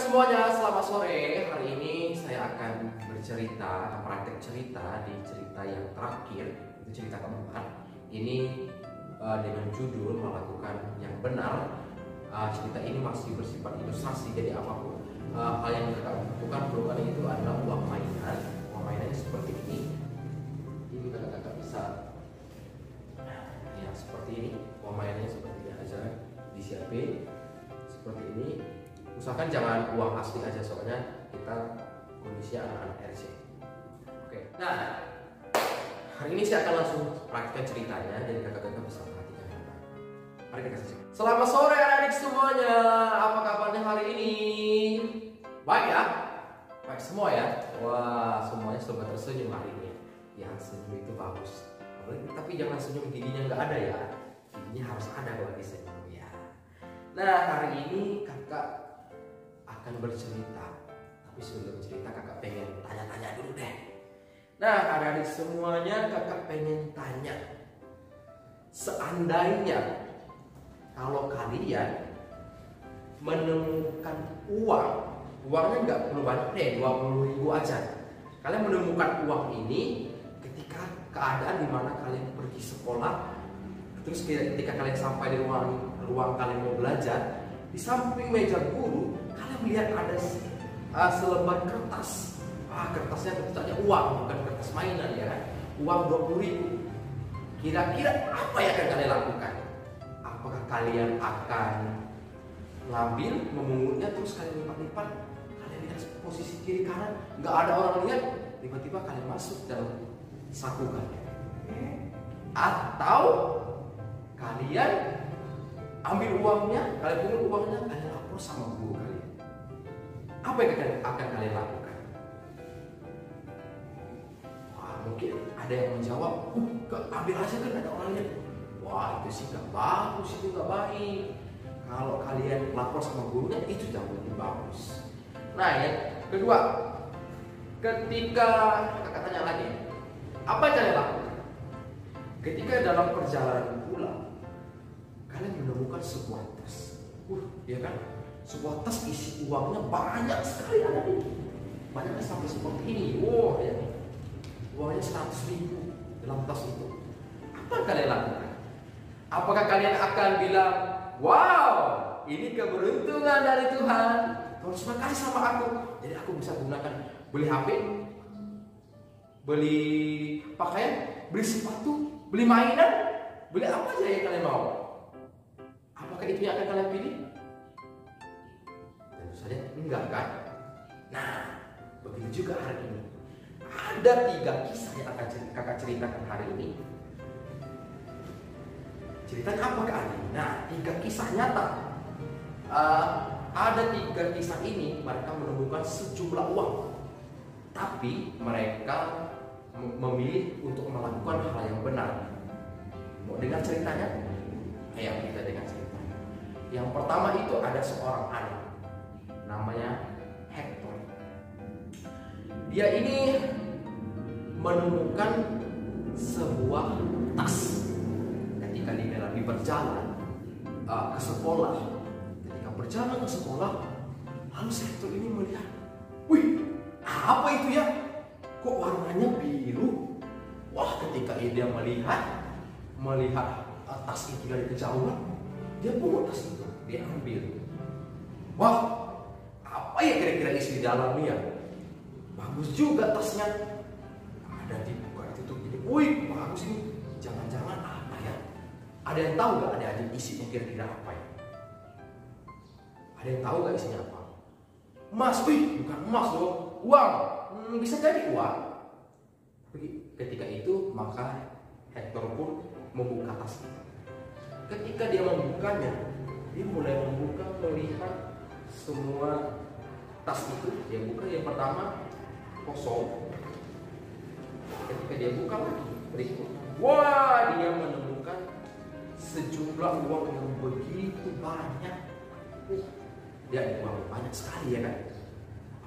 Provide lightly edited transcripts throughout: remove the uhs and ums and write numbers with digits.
semuanya, selamat sore. Hari ini saya akan bercerita, praktek cerita di cerita yang terakhir, itu cerita keempat. Ini dengan judul melakukan yang benar. Cerita ini masih bersifat ilustrasi, jadi apapun hal yang kita lakukan pelukan itu adalah uang mainan. Uang mainannya seperti ini. Ini kakak-kakak bisa, ya seperti ini. Uang mainannya seperti ini aja, disiapin seperti ini. Usahakan jangan uang asli aja, soalnya kita kondisinya anak-anak RC. Oke, nah hari ini saya akan langsung praktek ceritanya, jadi kakak-kakak bisa perhatikan. Mari kita saksikan. Selamat sore adik-adik semuanya, apa kabarnya hari ini? Baik ya? Baik semua ya? Wah, semuanya sobat tersenyum hari ini. Ya, senyum itu bagus. Tapi jangan senyum giginya nggak ada ya. Giginya harus ada kalau disenyum ya. Nah, hari ini kakak akan bercerita, tapi sebelum cerita kakak pengen tanya-tanya dulu deh. Nah, adik-adik semuanya, kakak pengen tanya, seandainya kalau kalian menemukan uangnya nggak perlu banyak deh, 20.000 aja. Kalian menemukan uang ini ketika keadaan dimana kalian pergi sekolah, terus ketika kalian sampai di ruang kalian mau belajar, di samping meja guru kalian melihat ada selembar kertas. Kertasnya tentu saja uang, bukan kertas mainan ya kan? Uang 20.000. Kira-kira apa yang akan kalian lakukan? Apakah kalian akan ngambil, memungutnya, terus kalian lipat-lipat, kalian lihat posisi kiri kanan, nggak ada orang lihat, tiba-tiba kalian masuk dalam saku kalian? Atau kalian ambil uangnya, kalian pungut uangnya, kalian lapor sama guru kalian? Apa yang akan kalian lakukan? Wah, mungkin ada yang menjawab, ambil aja kan ada orang lihat. Wah, itu sih gak bagus, itu gak baik. Kalau kalian lapor sama gurunya, itu jauh lebih bagus. Nah, yang kedua, ketika kakak tanya lagi, apa yang kalian lakukan? Ketika dalam perjalanan pulang, kalian menemukan sebuah tas, ya kan? Sebuah tas isi uangnya banyak sekali ada di, banyaknya sampai seperti ini. Wow, ya. Uangnya 100.000 dalam tas itu. Apa yang kalian lakukan? Apakah kalian akan bilang, wow, ini keberuntungan dari Tuhan, Tuhan terima kasih sama aku, jadi aku bisa gunakan beli HP, beli pakaian, beli sepatu, beli mainan, beli apa aja yang kalian mau? Apakah itu yang akan kalian pilih? Tentu saja enggak kan? Nah, begitu juga hari ini. Ada 3 kisah yang akan kakak ceritakan hari ini. Ceritanya apa Kak Adi? Nah, 3 kisah nyata. Ada 3 kisah ini mereka menemukan sejumlah uang, tapi mereka memilih untuk melakukan hal yang benar. Mau dengar ceritanya? Ayo kita dengar ceritanya. Yang pertama itu ada seorang anak, namanya Hector. Dia ini menemukan sebuah tas ketika dia lagi berjalan ke sekolah. Ketika berjalan ke sekolah, lalu Hector ini melihat, wih, apa itu ya? Kok warnanya biru? Wah, ketika dia melihat tas itu dari kejauhan, dia pungut tas itu, dia ambil. Wah, apa ya kira-kira isi di dalamnya? Bagus juga tasnya. Ada dibuka, ditutup ini. Wih, bagus ini. Jangan-jangan apa ya? Ada yang tahu gak ada isinya kira-kira apa ya? Ada yang tahu gak isinya apa? Emas, wih, bukan emas dong, uang. Bisa jadi uang. Tapi ketika itu maka Hector pun membuka tas itu. Ketika dia membukanya, dia mulai melihat semua tas itu. Dia buka, yang pertama kosong. Ketika dia buka lagi berikutnya, wah, dia menemukan sejumlah uang yang begitu banyak. Dia ada uang banyak sekali ya kan?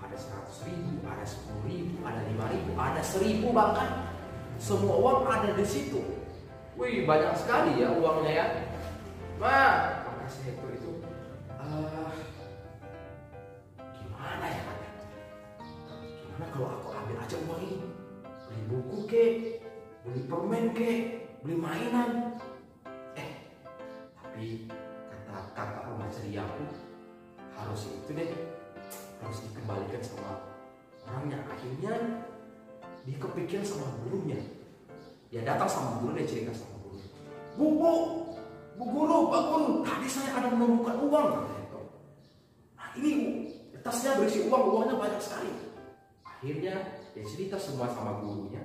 Ada 100.000, ada 10.000, ada 5.000, ada 1.000 bahkan. Semua uang ada di situ. Wih, banyak sekali ya uangnya ya. Nah, makasih Hector itu Karena kalau aku ambil aja uang ini, beli buku kek, beli permen kek, beli mainan. Tapi kata kakak rumah ceria aku, harus itu deh, harus dikembalikan sama orangnya. Akhirnya dia kepikiran sama gurunya. Dia datang sama guru, dia cerita sama guru. Bu guru, Pak Guru, tadi saya ada menemukan uang. Nah ini tasnya berisi uang, uangnya banyak sekali. Akhirnya dia cerita semua sama gurunya.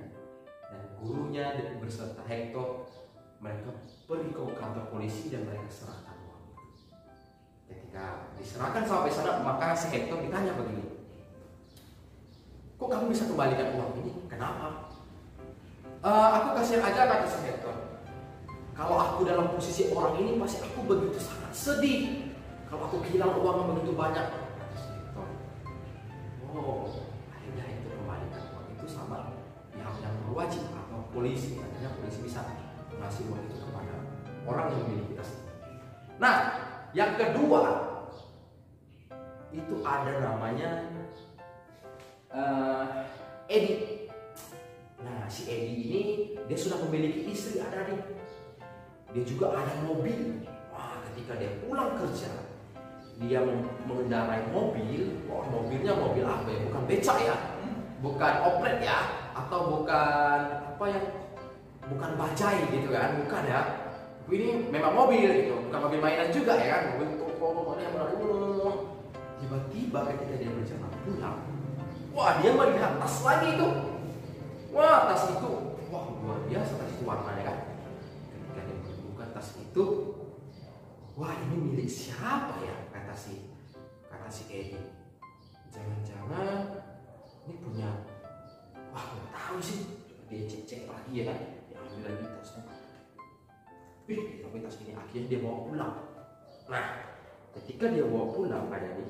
Dan gurunya berserta Hector, mereka pergi ke kantor polisi dan mereka serahkan uang itu. Ketika diserahkan sampai sana, maka si Hector ditanya begini, kok kamu bisa kembalikan uang ini? Kenapa? Aku kasihan aja, kata si Hector. Kalau aku dalam posisi orang ini, pasti aku begitu sangat sedih. Kalau aku kehilangan uang yang begitu banyak, kata si Hector. Oh, akhirnya Hector kembalikan uang itu sama pihak yang berwajib atau polisi. Akhirnya polisi bisa ngasih uang itu kepada orang yang memiliki tas. Nah, yang kedua itu ada namanya Edi. Nah, si Edi ini dia sudah memiliki istri, ada nih. Dia juga ada mobil. Wah, ketika dia pulang kerja, dia mengendarai mobil. Wah, mobilnya mobil apa ya? Bukan becak ya, bukan oplet ya, atau bukan apa yang, bukan bajai gitu kan, bukan ya. Ini memang mobil gitu, bukan mobil mainan juga ya kan, mobil toko yang tiba-tiba ketika dia berjalan pulang, wah dia melihat tas lagi itu. Wah, tas itu, wah luar biasa tas itu warnanya kan. Ketika dia membuka tas itu, wah ini milik siapa ya, kata si Edi. Jangan-jangan ini punya, wah nggak tahu sih. Dia cek lagi ya kan, dia ambil lagi tasnya. Tapi tas ini akhirnya dia bawa pulang. Nah, ketika dia bawa pulang, ada nih.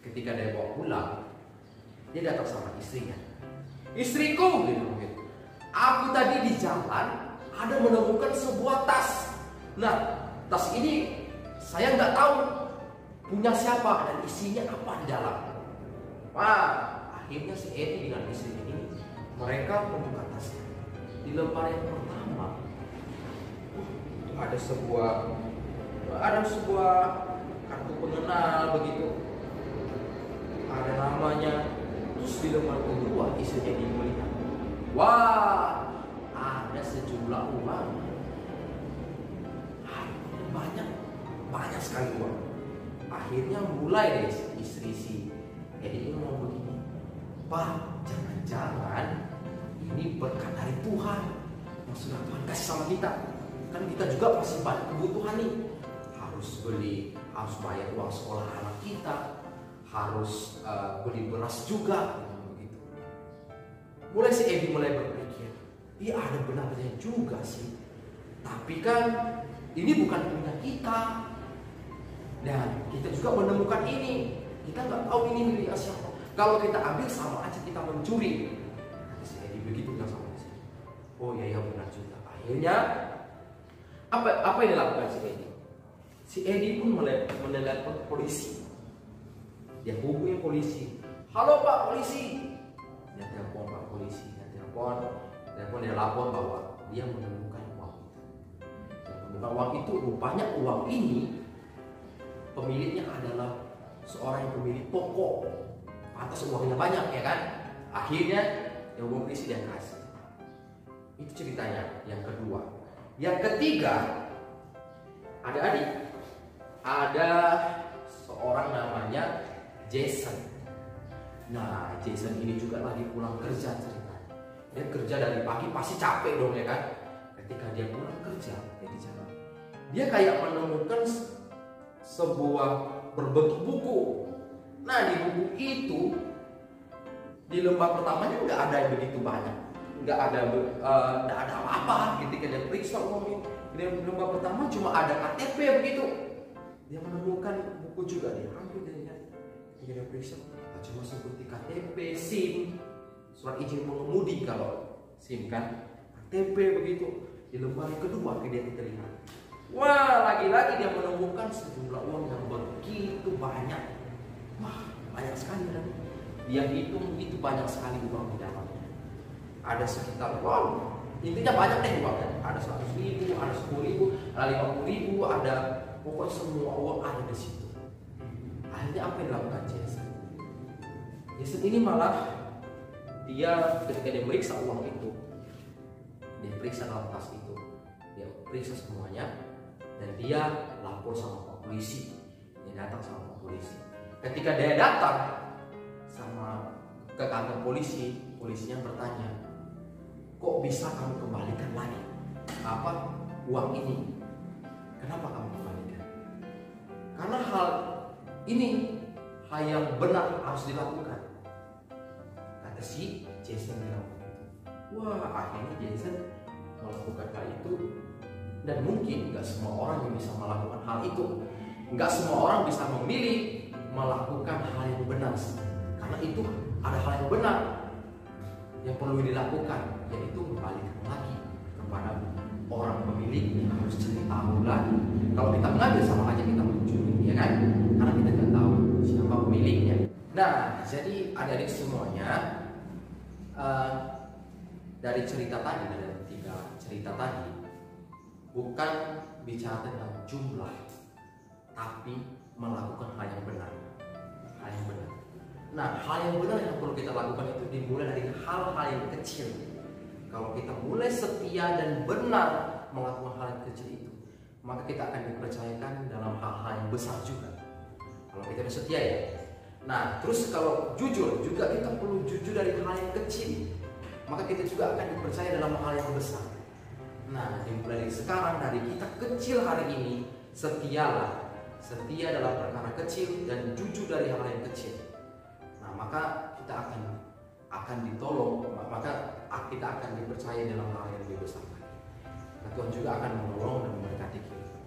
Ketika dia bawa pulang, dia datang sama istrinya. Istriku, gitu. Aku tadi di jalan ada menemukan sebuah tas. Nah, tas ini saya nggak tahu punya siapa dan isinya apa di dalam. Wah, akhirnya si Edi dengan istrinya ini mereka membuka tasnya. Di lembar yang pertama ada sebuah kartu pengenal begitu. Ada namanya. Terus di lembar kedua isinya melihat, wah ada sejumlah uang, banyak sekali uang. Akhirnya mulai deh istri si Edi ini ngomong begini, Pak, jangan-jangan ini berkat dari Tuhan yang sudah Tuhan kasih sama kita. Kan kita juga pasti banyak kebutuhan nih, harus bayar uang sekolah anak kita, harus beli beras juga, begitu. Mulai si Edi mulai berpikir, iya ada benarnya juga sih. Tapi kan ini bukan punya kita. Dan kita juga menemukan ini, kita nggak tahu ini milik siapa. Kalau kita ambil sama aja kita mencuri. Si Edi begitu nggak sama sih. Oh iya benar juga. Akhirnya apa yang dilakukan si Edi? Si Edi pun menelepon polisi. Dia hubungi polisi. Halo Pak Polisi. Dia telepon Pak Polisi. Dia lapor bahwa dia menemukan uang itu. Dan menemukan uang itu, rupanya uang ini pemiliknya adalah seorang yang pemilik toko. Pantas uangnya banyak ya kan. Akhirnya dia hubungi polisi dan kasih. Itu ceritanya yang kedua. Yang ketiga, ada seorang namanya Jason. Nah, Jason ini juga lagi pulang kerja ceritanya. Dia kerja dari pagi pasti capek dong ya kan. Ketika dia pulang kerja, dia di jalan, dia kayak menemukan sebuah berbentuk buku. Nah, di buku itu di lembar pertamanya nggak ada yang begitu banyak, nggak ada apa-apa. Ketika dia periksa uang di lembar pertama cuma ada KTP begitu. Dia menemukan buku juga, dia ambil dan lihat. Ketika dia periksa, cuma seperti KTP, SIM, surat izin mengemudi kalau SIM kan, KTP begitu. Di lembar yang kedua dia terlihat, wah lagi-lagi dia menemukan sejumlah uang yang begitu banyak. Wah banyak sekali kan. dia hitung itu banyak sekali uang di dalamnya. Ada sekitar, wow, intinya banyak deh uangnya. Ada 100.000, ada 10.000, ada 50.000, ada pokoknya semua uang ada di situ. Akhirnya apa yang dilakukan Jason? Jason ini malah dia ketika dia meriksa uang itu, dia periksa dalam tas itu, dia periksa semuanya, dan dia lapor sama Pak Polisi. Dia datang sama Pak Polisi. Ketika dia datang sama ke kantor polisi, polisinya bertanya, kok bisa kamu kembalikan lagi uang ini? Kenapa kamu kembalikan? Karena hal ini hal yang benar harus dilakukan, kata si Jason bilang. Wah, akhirnya Jason melakukan hal itu. Dan mungkin nggak semua orang yang bisa melakukan hal itu. Nggak semua orang bisa memilih melakukan hal yang benar. Karena itu ada hal yang benar yang perlu dilakukan, yaitu kembalikan lagi kepada orang pemiliknya. Harus cari tahu lagi. Kalau kita mengambil sama aja kita mencuri, ya kan? Karena kita nggak tahu siapa pemiliknya. Nah, jadi adik-adik semuanya, dari cerita tadi, dari 3 cerita tadi, bukan bicara tentang jumlah, tapi melakukan hal yang benar. Hal yang benar. Nah, hal yang benar yang perlu kita lakukan itu dimulai dari hal-hal yang kecil. Kalau kita mulai setia dan benar melakukan hal yang kecil itu, maka kita akan dipercayakan dalam hal-hal yang besar juga. Kalau kita setia ya. Nah, terus kalau jujur juga kita perlu jujur dari hal yang kecil, maka kita juga akan dipercaya dalam hal yang besar. Nah, dimulai dari sekarang, dari kita kecil hari ini, setialah. Setia dalam perkara kecil dan jujur dari hal yang kecil. Nah, maka kita akan ditolong, maka kita akan dipercaya dalam hal yang lebih besar. Nah, Tuhan juga akan menolong dan memberkati kita.